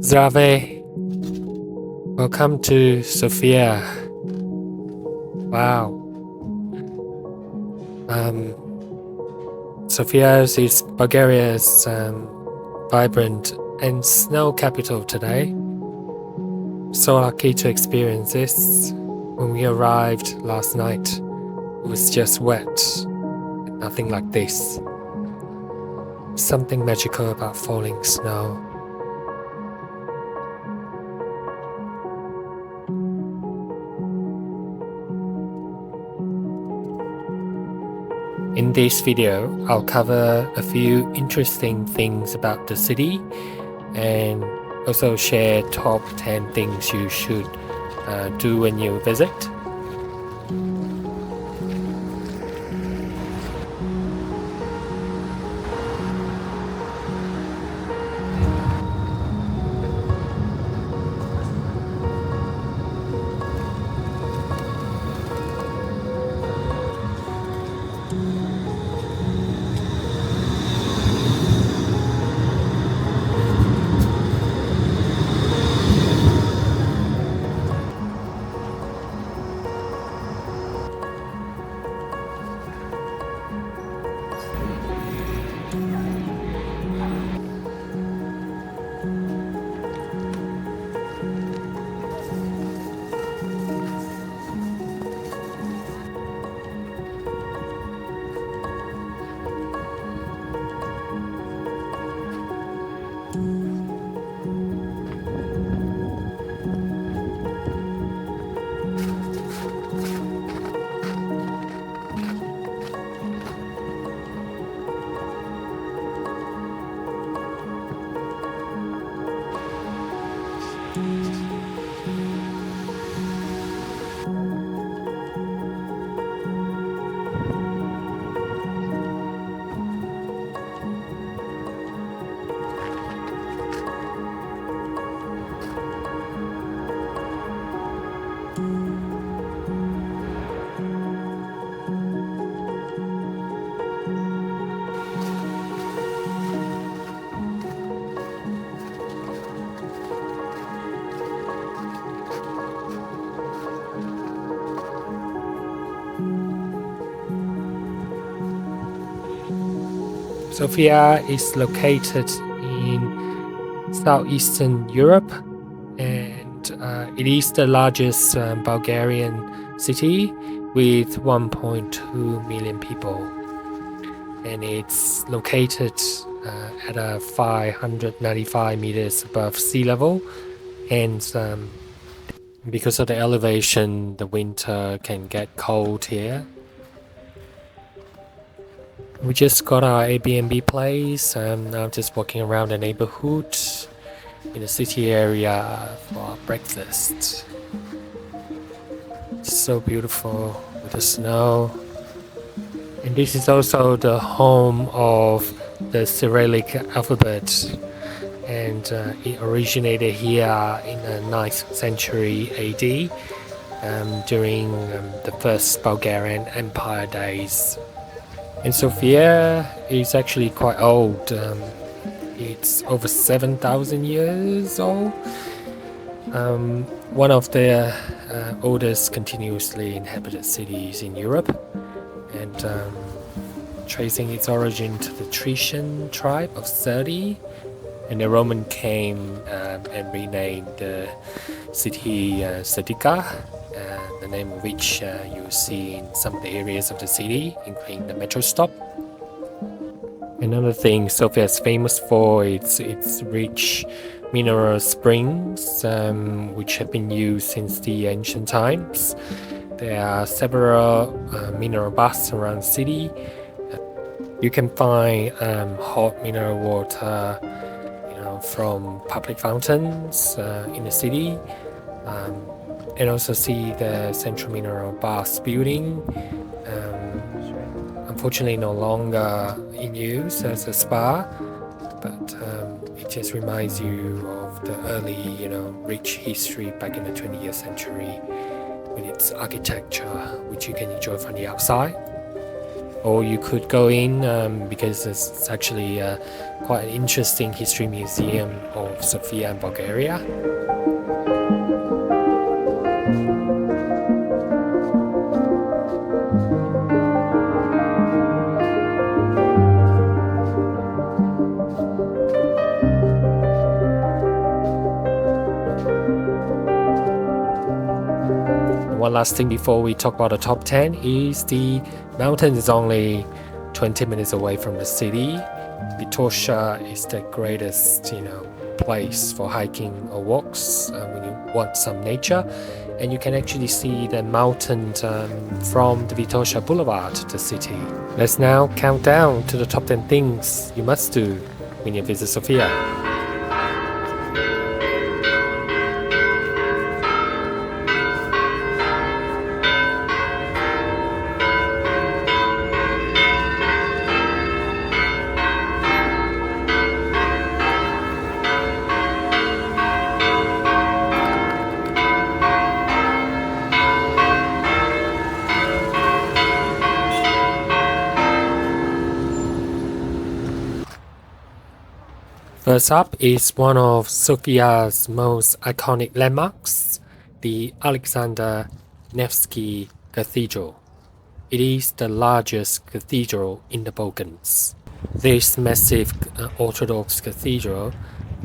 Zdrave. Welcome to Sofia. Wow. Sofia is Bulgaria's vibrant and snow capital today. So lucky to experience this. When we arrived last night, it was just wet. Nothing like this. Something magical about falling snow. In this video, I'll cover a few interesting things about the city and also share top 10 things you should do when you visit. Sofia is located in southeastern Europe, and it is the largest Bulgarian city with 1.2 million people, and it's located at a 595 meters above sea level, and because of the elevation, the winter can get cold here. We just got our Airbnb place. Now just walking around the neighborhood in the city area for our breakfast. It's so beautiful with the snow. And this is also the home of the Cyrillic alphabet. And it originated here in the 9th century AD during the first Bulgarian Empire days. And Sofia is actually quite old. It's over 7,000 years old. One of the oldest continuously inhabited cities in Europe, and tracing its origin to the Thracian tribe of Serdi. And the Roman came and renamed the city Serdica, the name of which you'll see in some of the areas of the city, including the metro stop. Another thing Sofia is famous for is its rich mineral springs, which have been used since the ancient times. There are several mineral baths around the city. You can find hot mineral water from public fountains in the city, and also see the Central Mineral Baths building, unfortunately no longer in use as a spa, but it just reminds you of the early, rich history back in the 20th century with its architecture, which you can enjoy from the outside. or you could go in because it's actually quite an interesting history museum of Sofia and Bulgaria. One last thing before we talk about the top 10 is the mountain is only 20 minutes away from the city. Vitosha is the greatest, place for hiking or walks when you want some nature. And you can actually see the mountain from the Vitosha Boulevard to the city. Let's now count down to the top 10 things you must do when you visit Sofia. First up is one of Sofia's most iconic landmarks, the Alexander Nevsky Cathedral. It is the largest cathedral in the Balkans. This massive Orthodox cathedral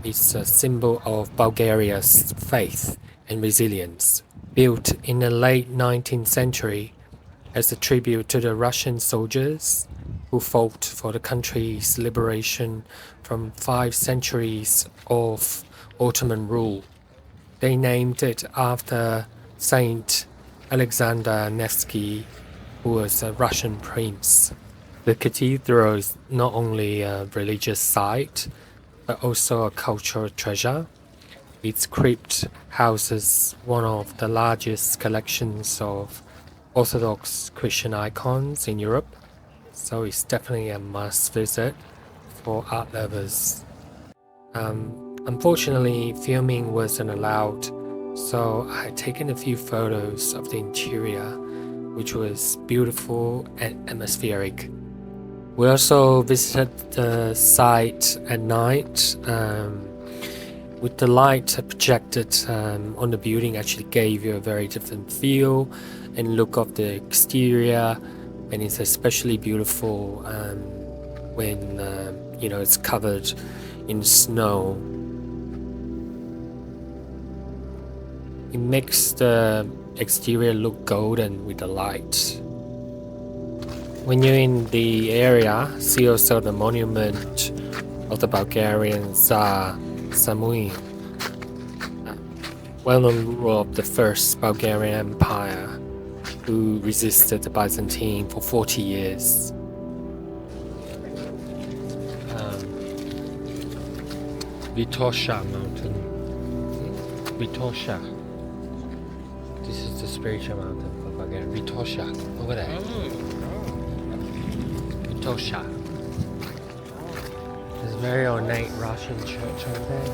is a symbol of Bulgaria's faith and resilience. Built in the late 19th century as a tribute to the Russian soldiers who fought for the country's liberation from 5 centuries of Ottoman rule. They named it after Saint Alexander Nevsky, who was a Russian prince. The cathedral is not only a religious site, but also a cultural treasure. Its crypt houses one of the largest collections of Orthodox Christian icons in Europe, so it's definitely a must visit for art lovers. Unfortunately, filming wasn't allowed, so I had taken a few photos of the interior, which was beautiful and atmospheric. We also visited the site at night, with the light projected on the building actually gave you a very different feel and look of the exterior, and it's especially beautiful when it's covered in snow. It makes the exterior look golden with the light. When you're in the area, see also the monument of the Bulgarian Tsar Samuil, well-known ruler of the First Bulgarian Empire, who resisted the Byzantine for 40 years. Vitosha Mountain. Vitosha. This is the spiritual mountain for Bulgaria. Vitosha, over there. Vitosha. There's a very ornate Russian church over there.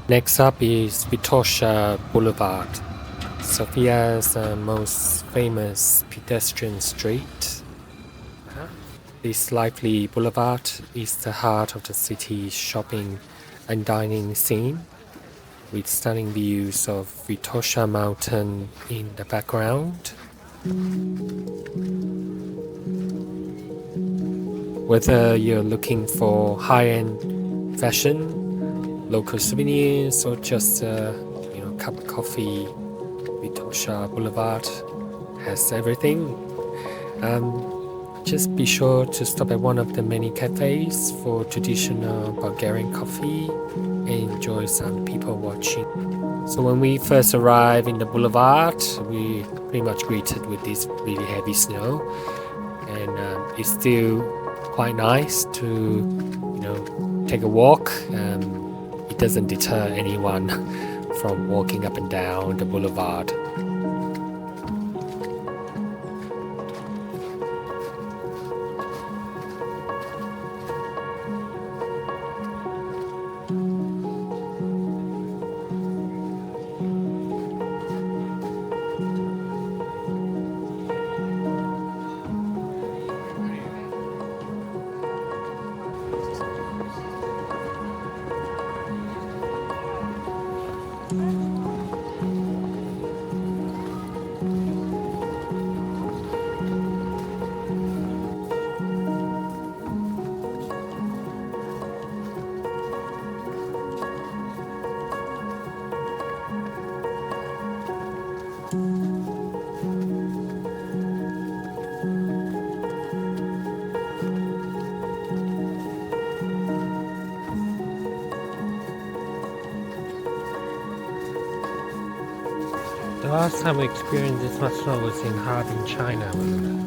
Next up is Vitosha Boulevard, Sofia's most famous pedestrian street. This lively boulevard is the heart of the city's shopping and dining scene, with stunning views of Vitosha Mountain in the background. Whether you're looking for high-end fashion, local souvenirs, or just a cup of coffee, Vitosha Boulevard has everything. Just be sure to stop at one of the many cafes for traditional Bulgarian coffee and enjoy some people watching. So when we first arrived in the boulevard, we pretty much greeted with this really heavy snow, and it's still quite nice to take a walk. It doesn't deter anyone from walking up and down the boulevard. last time we experienced this much snow was in Harbin, China, wasn't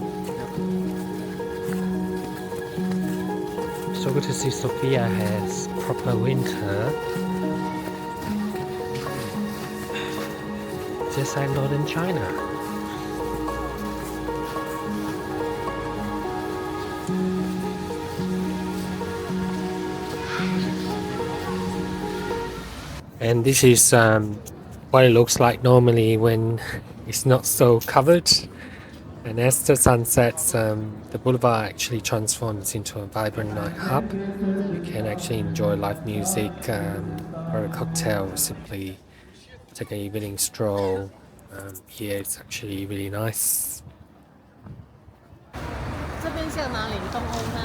it? So good to see Sofia has proper winter. Just like northern China. And this is what it looks like normally when it's not so covered. And as the sun sets, the boulevard actually transforms into a vibrant night hub. You can actually enjoy live music or a cocktail, or simply take an evening stroll. Here it's actually really nice. 这边向哪里？东欧吗？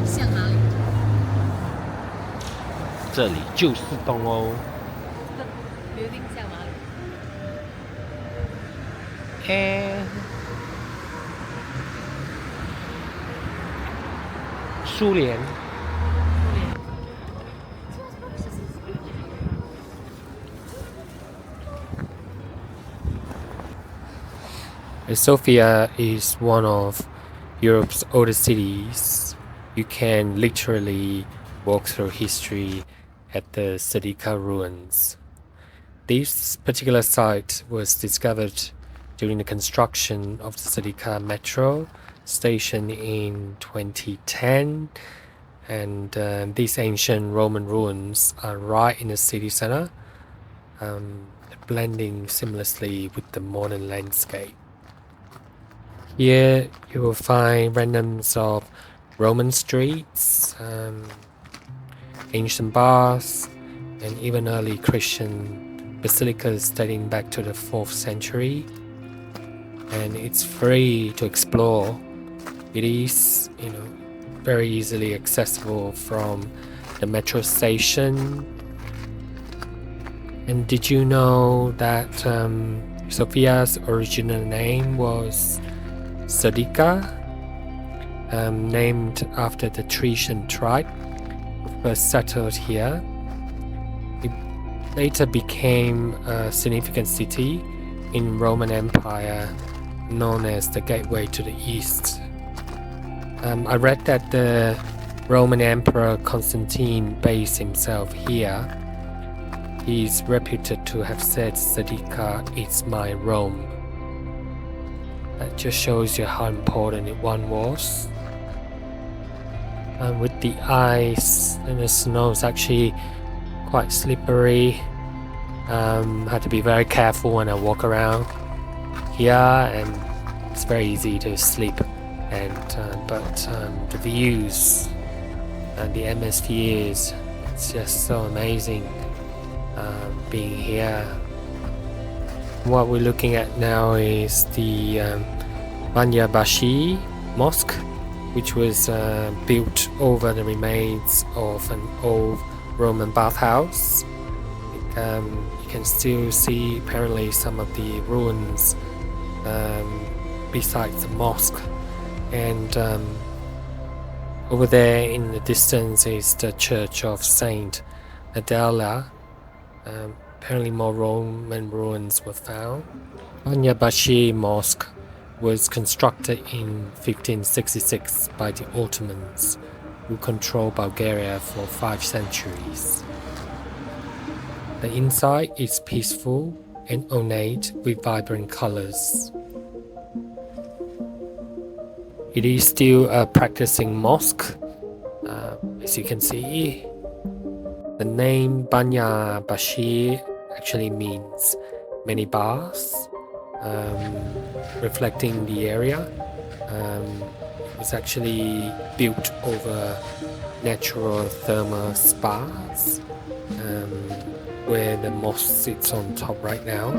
向哪里？这里就是东欧。决定向哪里？苏联。Sofia is one of Europe's oldest cities. You can literally walk through history at the Serdica ruins. This particular site was discovered during the construction of the Serdica metro station in 2010, and these ancient Roman ruins are right in the city center, blending seamlessly with the modern landscape. Here you will find remnants of Roman streets, ancient baths, and even early Christian basilicas dating back to the 4th century. And it's free to explore. It is, very easily accessible from the metro station. And did you know that Sofia's original name was Serdica, named after the Thracian tribe who first settled here? It later became a significant city in Roman Empire, known as the Gateway to the East. I read that the Roman Emperor Constantine based himself here. He's reputed to have said, "Serdica is my Rome." That just shows you how important it one was. With the ice and the snow, it's actually quite slippery. Had to be very careful when I walk around here, and it's very easy to slip. But the views and the atmospheres, it's just so amazing being here. What we're looking at now is the Banya Bashi Mosque, which was built over the remains of an old Roman bathhouse. You can still see apparently some of the ruins besides the mosque. And over there in the distance is the Church of St. Nedelya. Apparently more Roman ruins were found. Banya Bashi Mosque was constructed in 1566 by the Ottomans, who controlled Bulgaria for 5 centuries. The inside is peaceful and ornate with vibrant colors. It is still a practicing mosque, as you can see. The name Banya Bashi actually means many baths, reflecting the area. It was actually built over natural thermal spas, where the mosque sits on top right now.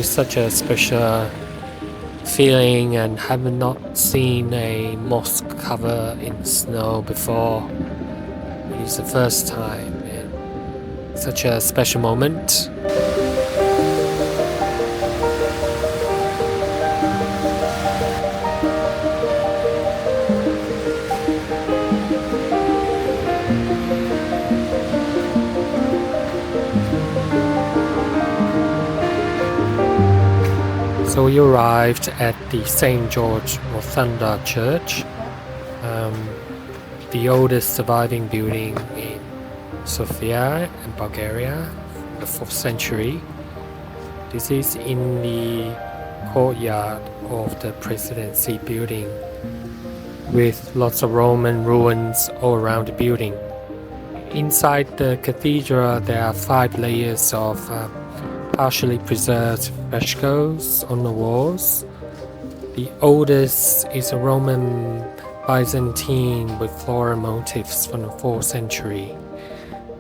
me such a special feeling, and have not seen a mosque covered in snow before. It is the first time, and such a special moment. So we arrived at the St. George of Thunder Church, the oldest surviving building in Sofia in Bulgaria, the 4th century. This is in the courtyard of the presidency building, with lots of Roman ruins all around the building. Inside the cathedral there are 5 layers of partially preserved frescoes on the walls. The oldest is a Roman Byzantine with floral motifs from the 4th century.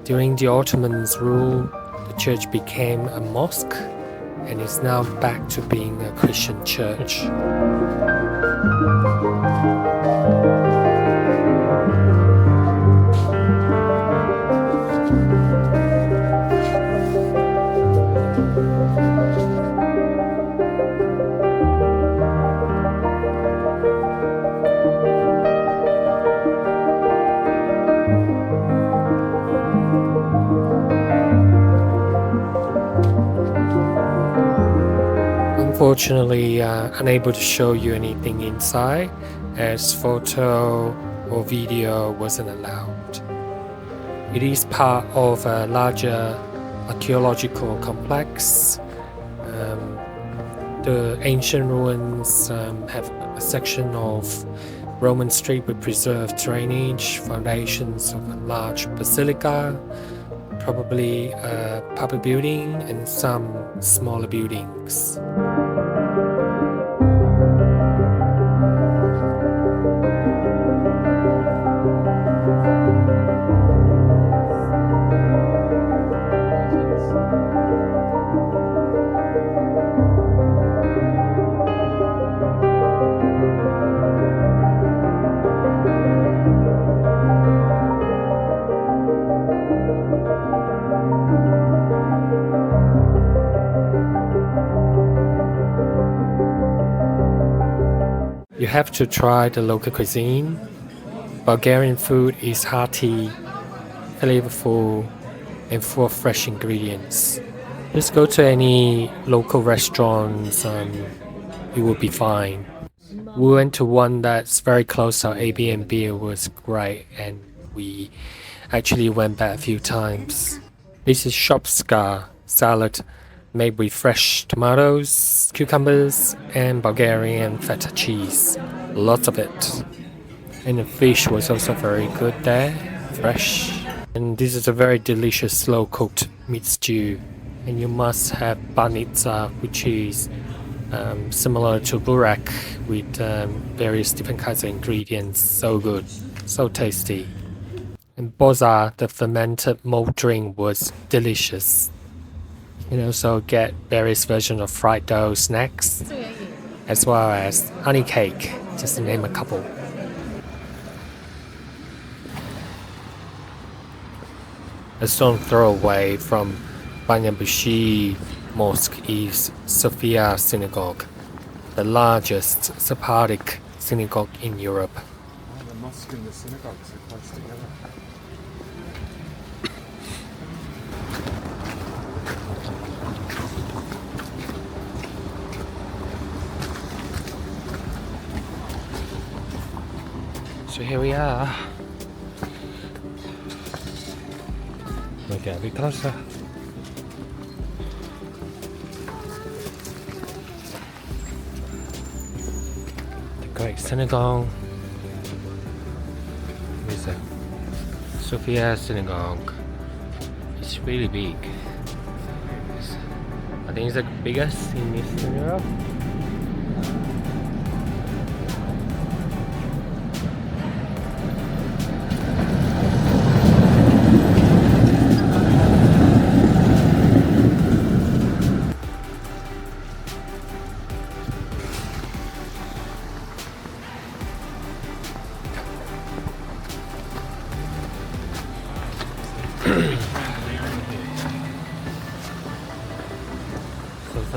During the Ottomans' rule, the church became a mosque and is now back to being a Christian church. Unfortunately, unable to show you anything inside, as photo or video wasn't allowed. It is part of a larger archaeological complex. The ancient ruins have a section of Roman street with preserved drainage, foundations of a large basilica, probably a public building, and some smaller buildings. You have to try the local cuisine. Bulgarian food is hearty, flavorful, and full of fresh ingredients. Just go to any local restaurants, you will be fine. We went to one that's very close to our Airbnb. It was great, and we actually went back a few times. This is shopska salad, made with fresh tomatoes, cucumbers, and Bulgarian feta cheese. Lots of it. And the fish was also very good there, fresh. And this is a very delicious slow-cooked meat stew. And you must have banitsa, which is similar to burak, with various different kinds of ingredients. So good, so tasty. And boza, the fermented malt drink, was delicious. You can also get various versions of fried dough snacks, as well as honey cake, just to name a couple. A stone throw away from Banya Bashi Mosque is Sofia Synagogue, the largest Sephardic synagogue in Europe. Oh, the mosque and the synagogue are close together. So here we are. We get a bit closer. The Great Synagogue. Here's the Sofia Synagogue. It's really big. I think it's the biggest in Eastern Europe.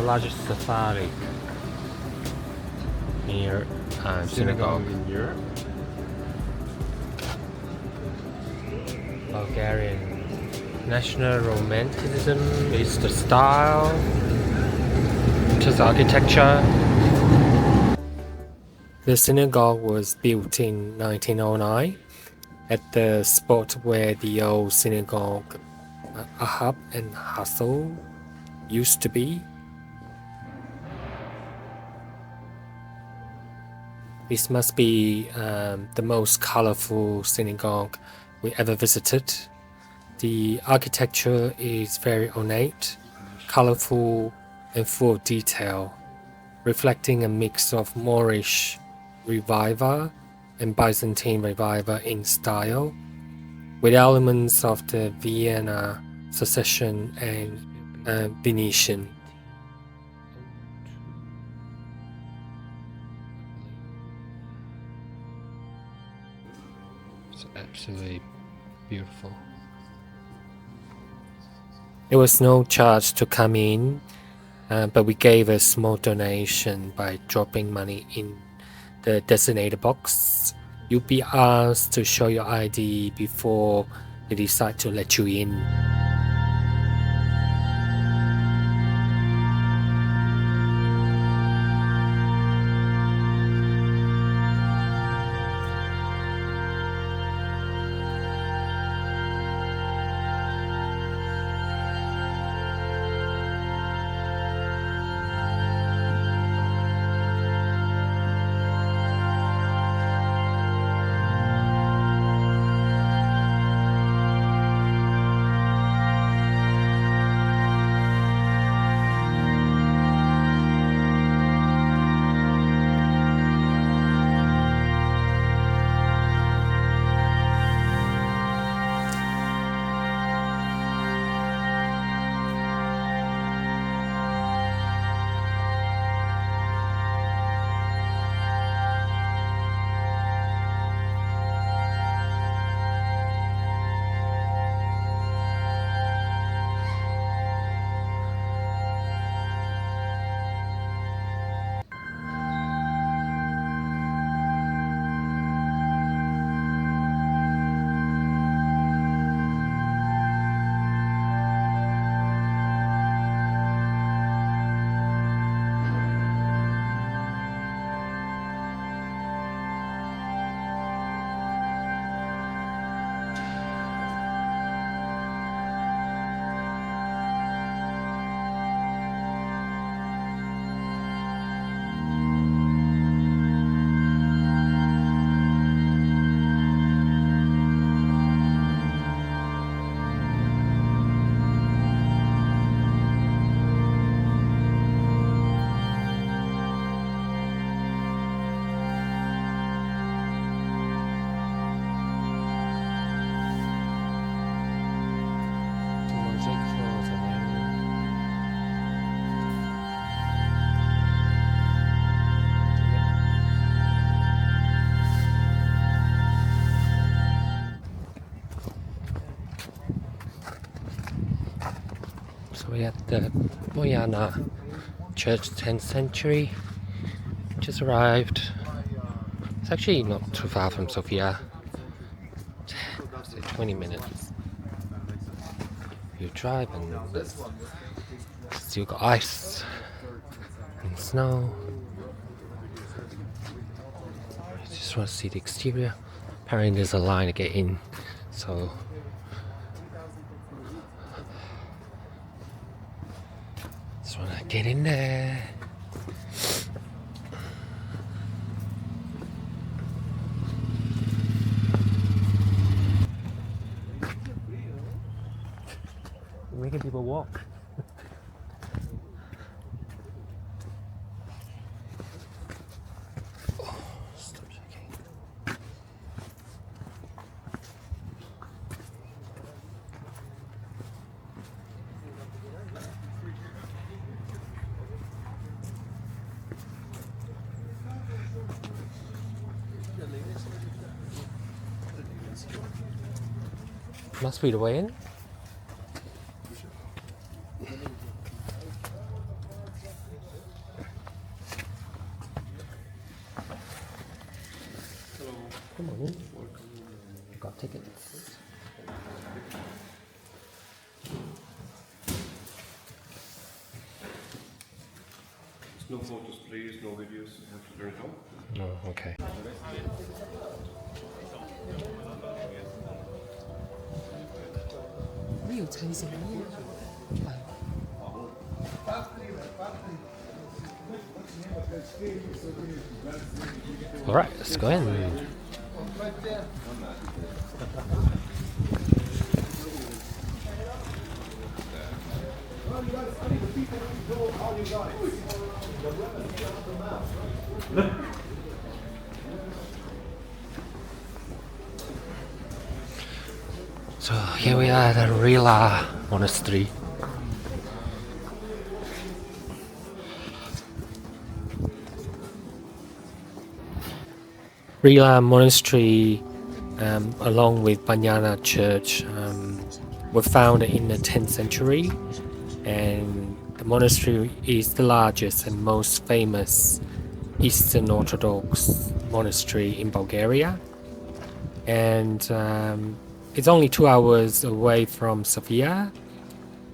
largest safari near synagogue. in Europe. Bulgarian national romanticism is the style, just architecture. The synagogue was built in 1909 at the spot where the old synagogue Ahab and Hassel used to be. This must be the most colorful synagogue we ever visited. The architecture is very ornate, colorful, and full of detail, reflecting a mix of Moorish Revival and Byzantine Revival in style, with elements of the Vienna Succession and Venetian. It's absolutely beautiful. There was no charge to come in, but we gave a small donation by dropping money in the designated box. You'll be asked to show your ID before they decide to let you in. So we're at the Boyana Church, 10th century. Just arrived. It's actually not too far from Sofia. 20 minutes. You drive and there's still got ice and snow. You just want to see the exterior. Apparently there's a line to get in, so just want to get in there. Making people walk. Oh, stop shaking. Must be the way in. Come on in. Got tickets. No photos, please. No videos. You have to turn it on. Oh, okay. All right, let's go in. So here we are at the Rila Monastery. Rila Monastery, along with Boyana Church, were founded in the 10th century, and the monastery is the largest and most famous Eastern Orthodox monastery in Bulgaria, and it's only 2 hours away from Sofia,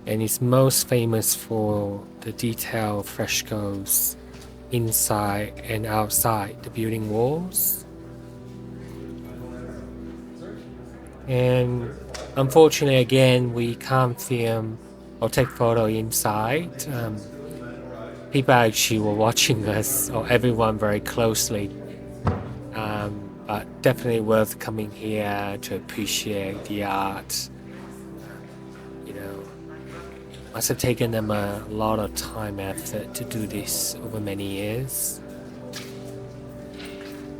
and it's most famous for the detailed frescoes inside and outside the building walls. And unfortunately, again, we can't film or take photo inside. People actually were watching us, or everyone, very closely. But definitely worth coming here to appreciate the art. You know, must have taken them a lot of time and effort to do this over many years.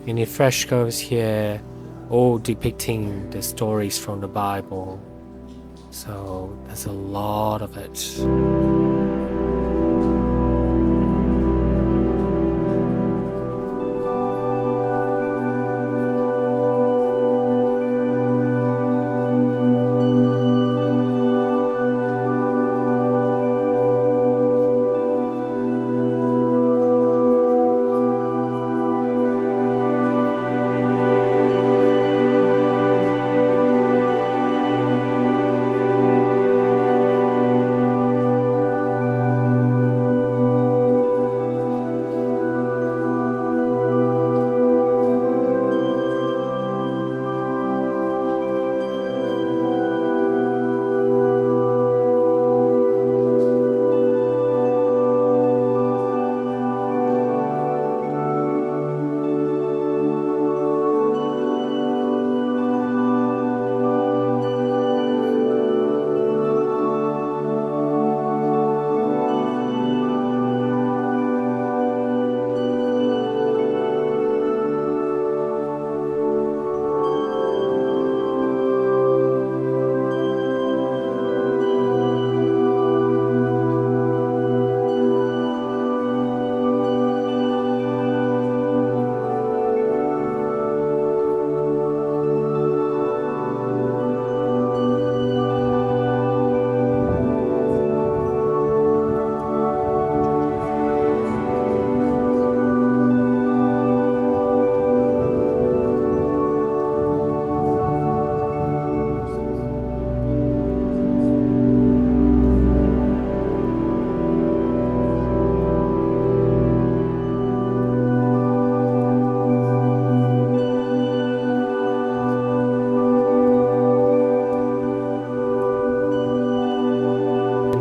And the frescoes here, all depicting the stories from the Bible. So there's a lot of it.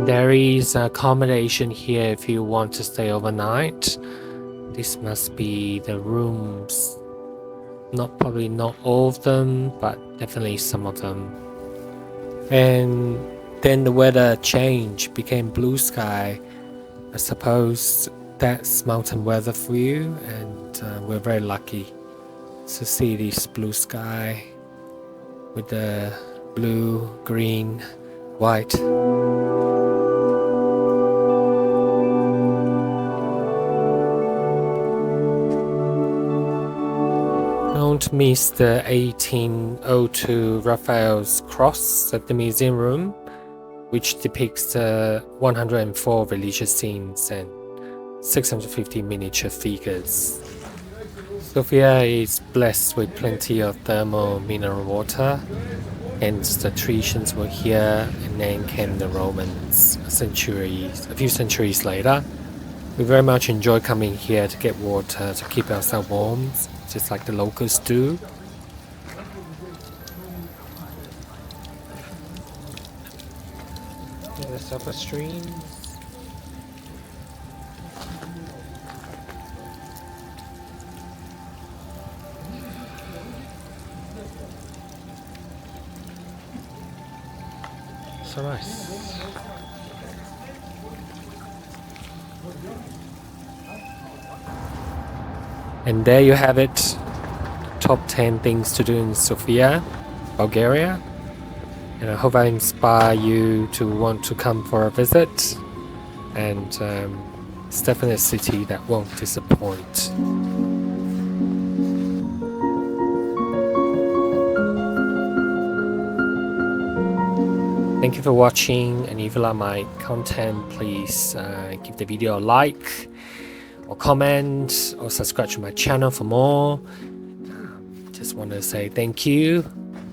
There is accommodation here if you want to stay overnight. This must be the rooms. Probably not all of them, but definitely some of them. And then the weather changed, became blue sky. I suppose that's mountain weather for you, and we're very lucky to see this blue sky with the blue, green, white. Don't miss the 1802 Raphael's cross at the museum room, which depicts 104 religious scenes and 650 miniature figures. Sofia is blessed with plenty of thermal mineral water, hence the Thracians were here, and then came the Romans a few centuries later. We very much enjoy coming here to get water to keep ourselves warm, just like the locals do. There's upper streams. So nice. And there you have it. Top 10 things to do in Sofia, Bulgaria. And I hope I inspire you to want to come for a visit. And it's definitely a city that won't disappoint. Thank you for watching, and if you like my content, please give the video a like or comment or subscribe to my channel for more. Just want to say thank you,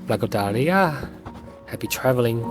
Благодария, happy traveling.